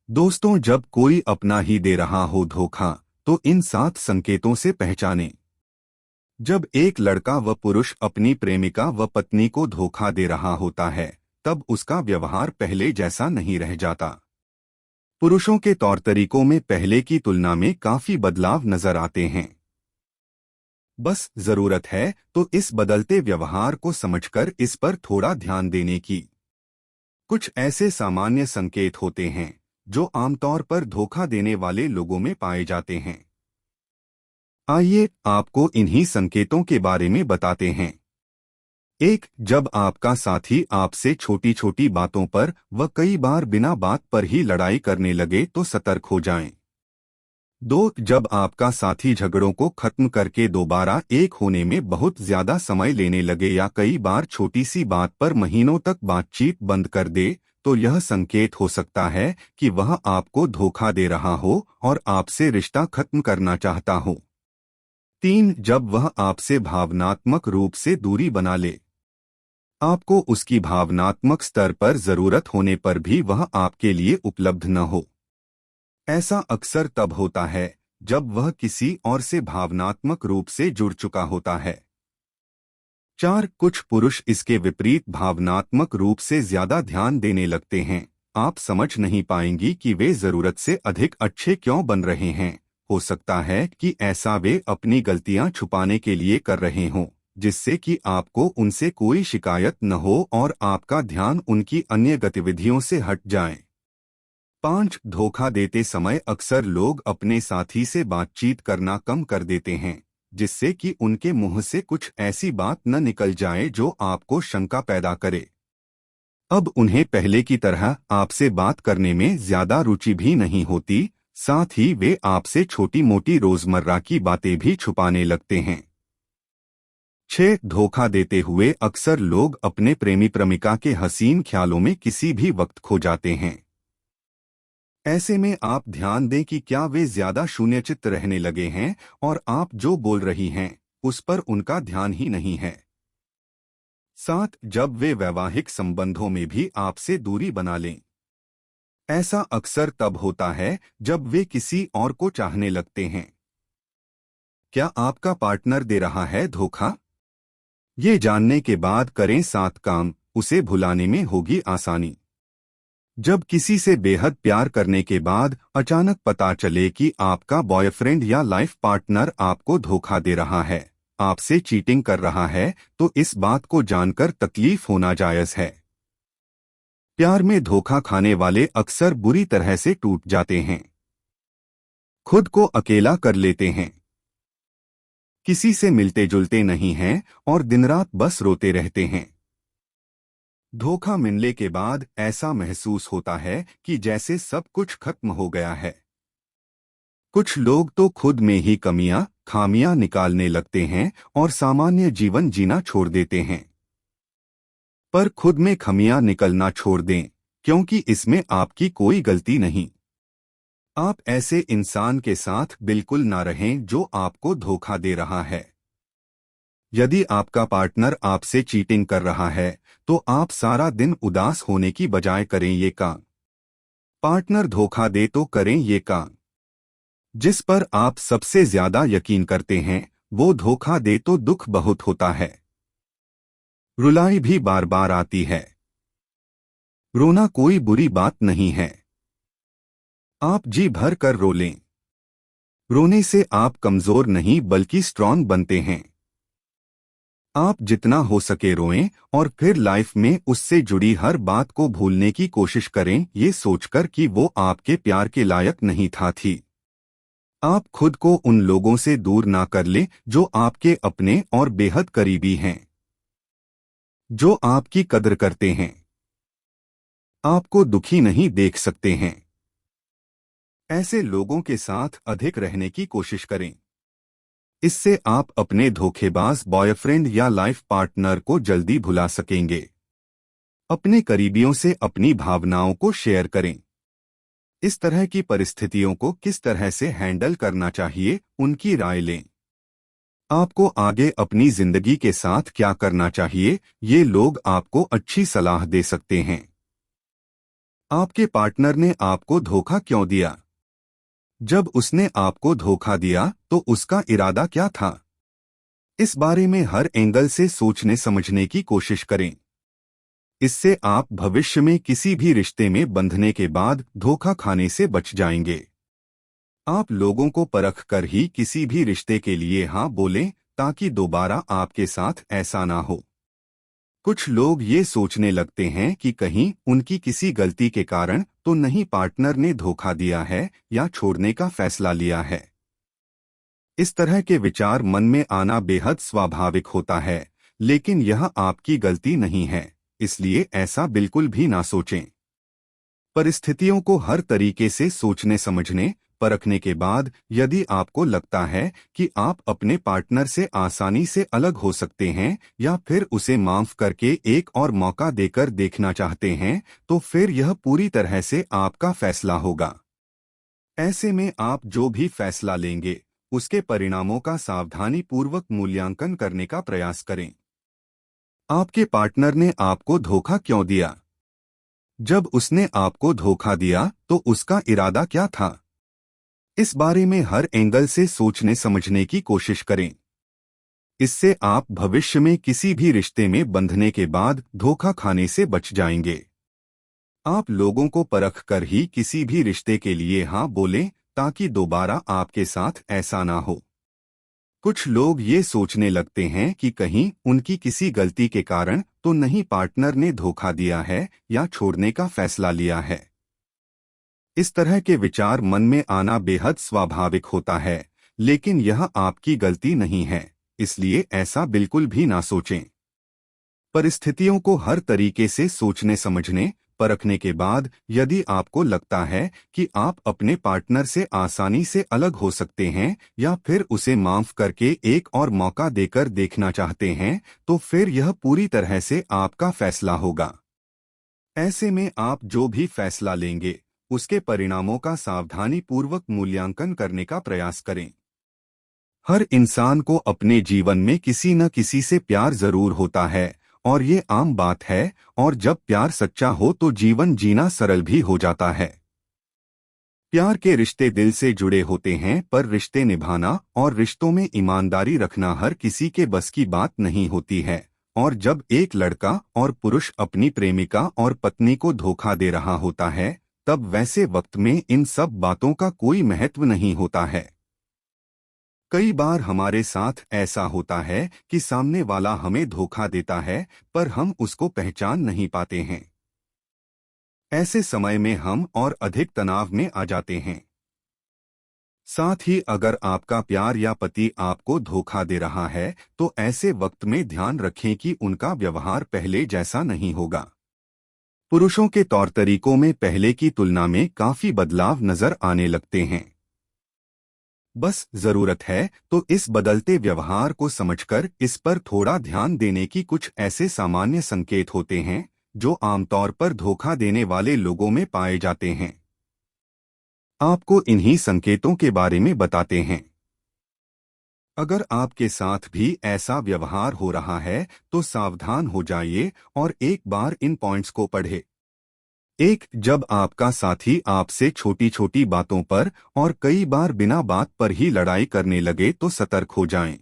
दोस्तों, जब कोई अपना ही दे रहा हो धोखा, तो इन 7 संकेतों से पहचानें। जब एक लड़का व पुरुष अपनी प्रेमिका व पत्नी को धोखा दे रहा होता है, तब उसका व्यवहार पहले जैसा नहीं रह जाता। पुरुषों के तौर तरीकों में पहले की तुलना में काफी बदलाव नजर आते हैं। बस जरूरत है तो इस बदलते व्यवहार को समझकर इस पर थोड़ा ध्यान देने की। कुछ ऐसे सामान्य संकेत होते हैं जो आमतौर पर धोखा देने वाले लोगों में पाए जाते हैं। आइए आपको इन्हीं संकेतों के बारे में बताते हैं। 1. जब आपका साथी आपसे छोटी छोटी बातों पर व कई बार बिना बात पर ही लड़ाई करने लगे तो सतर्क हो जाएं। 2. जब आपका साथी झगड़ों को खत्म करके दोबारा एक होने में बहुत ज्यादा समय लेने लगे या कई बार छोटी सी बात पर महीनों तक बातचीत बंद कर दे, तो यह संकेत हो सकता है कि वह आपको धोखा दे रहा हो और आपसे रिश्ता खत्म करना चाहता हो। 3. जब वह आपसे भावनात्मक रूप से दूरी बना ले। आपको उसकी भावनात्मक स्तर पर जरूरत होने पर भी वह आपके लिए उपलब्ध न हो। ऐसा अक्सर तब होता है जब वह किसी और से भावनात्मक रूप से जुड़ चुका होता है। 4. कुछ पुरुष इसके विपरीत भावनात्मक रूप से ज्यादा ध्यान देने लगते हैं। आप समझ नहीं पाएंगी कि वे जरूरत से अधिक अच्छे क्यों बन रहे हैं। हो सकता है कि ऐसा वे अपनी गलतियां छुपाने के लिए कर रहे हों, जिससे कि आपको उनसे कोई शिकायत न हो और आपका ध्यान उनकी अन्य गतिविधियों से हट जाए। 5. धोखा देते समय अक्सर लोग अपने साथी से बातचीत करना कम कर देते हैं, जिससे कि उनके मुंह से कुछ ऐसी बात न निकल जाए जो आपको शंका पैदा करे। अब उन्हें पहले की तरह आपसे बात करने में ज्यादा रुचि भी नहीं होती, साथ ही वे आपसे छोटी मोटी रोजमर्रा की बातें भी छुपाने लगते हैं। 6. धोखा देते हुए अक्सर लोग अपने प्रेमी प्रेमिका के हसीन ख्यालों में किसी भी वक्त खो जाते हैं। ऐसे में आप ध्यान दें कि क्या वे ज्यादा शून्यचित्त रहने लगे हैं और आप जो बोल रही हैं उस पर उनका ध्यान ही नहीं है। 7. जब वे वैवाहिक संबंधों में भी आपसे दूरी बना लें। ऐसा अक्सर तब होता है जब वे किसी और को चाहने लगते हैं। क्या आपका पार्टनर दे रहा है धोखा? ये जानने के बाद करें 7 काम, उसे भुलाने में होगी आसानी। जब किसी से बेहद प्यार करने के बाद अचानक पता चले कि आपका बॉयफ्रेंड या लाइफ पार्टनर आपको धोखा दे रहा है, आपसे चीटिंग कर रहा है, तो इस बात को जानकर तकलीफ होना जायज है। प्यार में धोखा खाने वाले अक्सर बुरी तरह से टूट जाते हैं, खुद को अकेला कर लेते हैं, किसी से मिलते जुलते नहीं हैं और दिन रात बस रोते रहते हैं। धोखा मिलने के बाद ऐसा महसूस होता है कि जैसे सब कुछ खत्म हो गया है। कुछ लोग तो खुद में ही खामियां निकालने लगते हैं और सामान्य जीवन जीना छोड़ देते हैं। पर खुद में खामियां निकलना छोड़ दें, क्योंकि इसमें आपकी कोई गलती नहीं। आप ऐसे इंसान के साथ बिल्कुल ना रहें जो आपको धोखा दे रहा है। यदि आपका पार्टनर आपसे चीटिंग कर रहा है, तो आप सारा दिन उदास होने की बजाय करें ये काम। पार्टनर धोखा दे तो करें ये काम। जिस पर आप सबसे ज्यादा यकीन करते हैं वो धोखा दे तो दुख बहुत होता है, रुलाई भी बार बार आती है। रोना कोई बुरी बात नहीं है, आप जी भर कर रो लें। रोने से आप कमजोर नहीं बल्कि स्ट्रॉन्ग बनते हैं। आप जितना हो सके रोएं और फिर लाइफ में उससे जुड़ी हर बात को भूलने की कोशिश करें, ये सोचकर कि वो आपके प्यार के लायक नहीं थी। आप खुद को उन लोगों से दूर ना कर लें जो आपके अपने और बेहद करीबी हैं, जो आपकी कदर करते हैं, आपको दुखी नहीं देख सकते हैं। ऐसे लोगों के साथ अधिक रहने की कोशिश करें। इससे आप अपने धोखेबाज बॉयफ्रेंड या लाइफ पार्टनर को जल्दी भुला सकेंगे। अपने करीबियों से अपनी भावनाओं को शेयर करें। इस तरह की परिस्थितियों को किस तरह से हैंडल करना चाहिए, उनकी राय लें। आपको आगे अपनी जिंदगी के साथ क्या करना चाहिए, ये लोग आपको अच्छी सलाह दे सकते हैं। आपके पार्टनर ने आपको धोखा क्यों दिया? जब उसने आपको धोखा दिया तो उसका इरादा क्या था? इस बारे में हर एंगल से सोचने समझने की कोशिश करें। इससे आप भविष्य में किसी भी रिश्ते में बंधने के बाद धोखा खाने से बच जाएंगे। आप लोगों को परख कर ही किसी भी रिश्ते के लिए हाँ बोलें, ताकि दोबारा आपके साथ ऐसा ना हो। कुछ लोग ये सोचने लगते हैं कि कहीं उनकी किसी गलती के कारण तो नहीं पार्टनर ने धोखा दिया है या छोड़ने का फैसला लिया है। इस तरह के विचार मन में आना बेहद स्वाभाविक होता है, लेकिन यह आपकी गलती नहीं है, इसलिए ऐसा बिल्कुल भी ना सोचें। परिस्थितियों को हर तरीके से सोचने समझने परखने के बाद यदि आपको लगता है कि आप अपने पार्टनर से आसानी से अलग हो सकते हैं या फिर उसे माफ करके एक और मौका देकर देखना चाहते हैं, तो फिर यह पूरी तरह से आपका फैसला होगा। ऐसे में आप जो भी फैसला लेंगे उसके परिणामों का सावधानीपूर्वक मूल्यांकन करने का प्रयास करें। आपके पार्टनर ने आपको धोखा क्यों दिया? जब उसने आपको धोखा दिया तो उसका इरादा क्या था? इस बारे में हर एंगल से सोचने समझने की कोशिश करें। इससे आप भविष्य में किसी भी रिश्ते में बंधने के बाद धोखा खाने से बच जाएंगे। आप लोगों को परख कर ही किसी भी रिश्ते के लिए हाँ बोलें, ताकि दोबारा आपके साथ ऐसा ना हो। कुछ लोग ये सोचने लगते हैं कि कहीं उनकी किसी गलती के कारण तो नहीं पार्टनर ने धोखा दिया है या छोड़ने का फैसला लिया है। इस तरह के विचार मन में आना बेहद स्वाभाविक होता है, लेकिन यह आपकी गलती नहीं है, इसलिए ऐसा बिल्कुल भी ना सोचें। परिस्थितियों को हर तरीके से सोचने समझने परखने के बाद यदि आपको लगता है कि आप अपने पार्टनर से आसानी से अलग हो सकते हैं या फिर उसे माफ करके एक और मौका देकर देखना चाहते हैं, तो फिर यह पूरी तरह से आपका फैसला होगा। ऐसे में आप जो भी फैसला लेंगे उसके परिणामों का सावधानीपूर्वक मूल्यांकन करने का प्रयास करें। हर इंसान को अपने जीवन में किसी न किसी से प्यार जरूर होता है और ये आम बात है, और जब प्यार सच्चा हो तो जीवन जीना सरल भी हो जाता है। प्यार के रिश्ते दिल से जुड़े होते हैं, पर रिश्ते निभाना और रिश्तों में ईमानदारी रखना हर किसी के बस की बात नहीं होती है। और जब एक लड़का और पुरुष अपनी प्रेमिका और पत्नी को धोखा दे रहा होता है, तब वैसे वक्त में इन सब बातों का कोई महत्व नहीं होता है। कई बार हमारे साथ ऐसा होता है कि सामने वाला हमें धोखा देता है, पर हम उसको पहचान नहीं पाते हैं। ऐसे समय में हम और अधिक तनाव में आ जाते हैं। साथ ही अगर आपका प्यार या पति आपको धोखा दे रहा है, तो ऐसे वक्त में ध्यान रखें कि उनका व्यवहार पहले जैसा नहीं होगा। पुरुषों के तौर तरीकों में पहले की तुलना में काफी बदलाव नजर आने लगते हैं। बस जरूरत है तो इस बदलते व्यवहार को समझकर इस पर थोड़ा ध्यान देने की। कुछ ऐसे सामान्य संकेत होते हैं जो आमतौर पर धोखा देने वाले लोगों में पाए जाते हैं। आपको इन्हीं संकेतों के बारे में बताते हैं। अगर आपके साथ भी ऐसा व्यवहार हो रहा है तो सावधान हो जाइए और एक बार इन पॉइंट्स को पढ़ें। 1. जब आपका साथी आपसे छोटी छोटी बातों पर और कई बार बिना बात पर ही लड़ाई करने लगे तो सतर्क हो जाएं।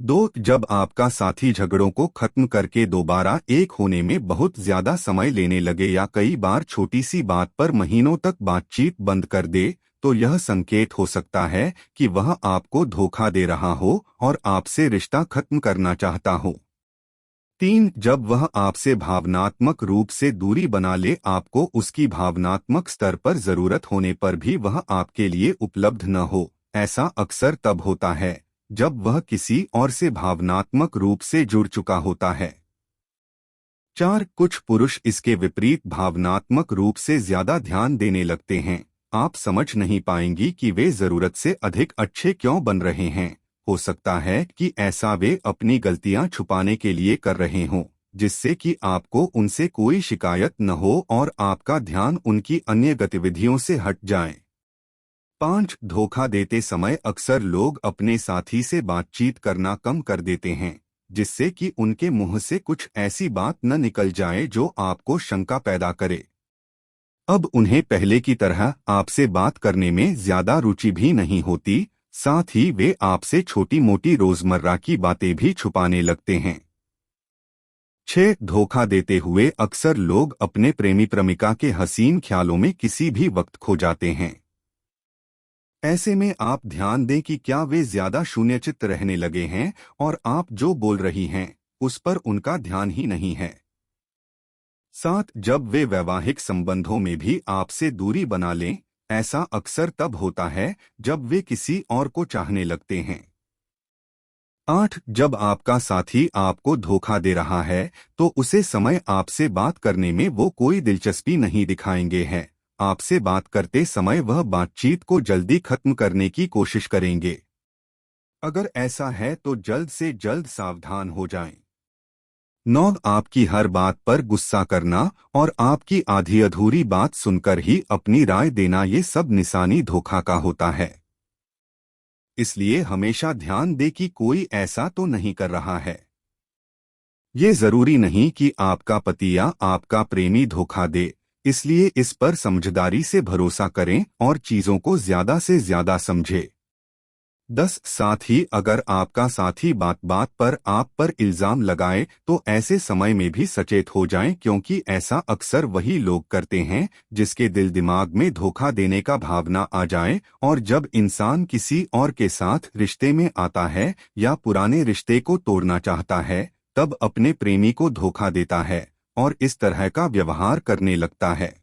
2. जब आपका साथी झगड़ों को खत्म करके दोबारा एक होने में बहुत ज्यादा समय लेने लगे या कई बार छोटी सी बात पर महीनों तक बातचीत बंद कर दे, तो यह संकेत हो सकता है कि वह आपको धोखा दे रहा हो और आपसे रिश्ता खत्म करना चाहता हो। 3. जब वह आपसे भावनात्मक रूप से दूरी बना ले, आपको उसकी भावनात्मक स्तर पर जरूरत होने पर भी वह आपके लिए उपलब्ध न हो। ऐसा अक्सर तब होता है जब वह किसी और से भावनात्मक रूप से जुड़ चुका होता है। 4. कुछ पुरुष इसके विपरीत भावनात्मक रूप से ज्यादा ध्यान देने लगते हैं। आप समझ नहीं पाएंगी कि वे जरूरत से अधिक अच्छे क्यों बन रहे हैं। हो सकता है कि ऐसा वे अपनी गलतियां छुपाने के लिए कर रहे हों, जिससे कि आपको उनसे कोई शिकायत न हो और आपका ध्यान उनकी अन्य गतिविधियों से हट जाए। 5. धोखा देते समय अक्सर लोग अपने साथी से बातचीत करना कम कर देते हैं, जिससे कि उनके मुंह से कुछ ऐसी बात न निकल जाए जो आपको शंका पैदा करे। अब उन्हें पहले की तरह आपसे बात करने में ज्यादा रुचि भी नहीं होती, साथ ही वे आपसे छोटी मोटी रोजमर्रा की बातें भी छुपाने लगते हैं। 6. धोखा देते हुए अक्सर लोग अपने प्रेमी प्रेमिका के हसीन ख्यालों में किसी भी वक्त खो जाते हैं। ऐसे में आप ध्यान दें कि क्या वे ज्यादा शून्यचित्त रहने लगे हैं और आप जो बोल रही हैं उस पर उनका ध्यान ही नहीं है। 7. जब वे वैवाहिक संबंधों में भी आपसे दूरी बना लें, ऐसा अक्सर तब होता है जब वे किसी और को चाहने लगते हैं। 8. जब आपका साथी आपको धोखा दे रहा है तो उसे समय आपसे बात करने में वो कोई दिलचस्पी नहीं दिखाएंगे हैं। आपसे बात करते समय वह बातचीत को जल्दी खत्म करने की कोशिश करेंगे। अगर ऐसा है तो जल्द से जल्द सावधान हो जाएं। 9. आपकी हर बात पर गुस्सा करना और आपकी आधी अधूरी बात सुनकर ही अपनी राय देना, ये सब निशानी धोखा का होता है। इसलिए हमेशा ध्यान दे कि कोई ऐसा तो नहीं कर रहा है। ये जरूरी नहीं कि आपका पति या आपका प्रेमी धोखा दे, इसलिए इस पर समझदारी से भरोसा करें और चीजों को ज्यादा से ज्यादा समझें। 10. साथ ही अगर आपका साथी बात बात पर आप पर इल्जाम लगाए तो ऐसे समय में भी सचेत हो जाएं, क्योंकि ऐसा अक्सर वही लोग करते हैं जिसके दिल दिमाग में धोखा देने का भावना आ जाए, और जब इंसान किसी और के साथ रिश्ते में आता है या पुराने रिश्ते को तोड़ना चाहता है तब अपने प्रेमी को धोखा देता है और इस तरह का व्यवहार करने लगता है।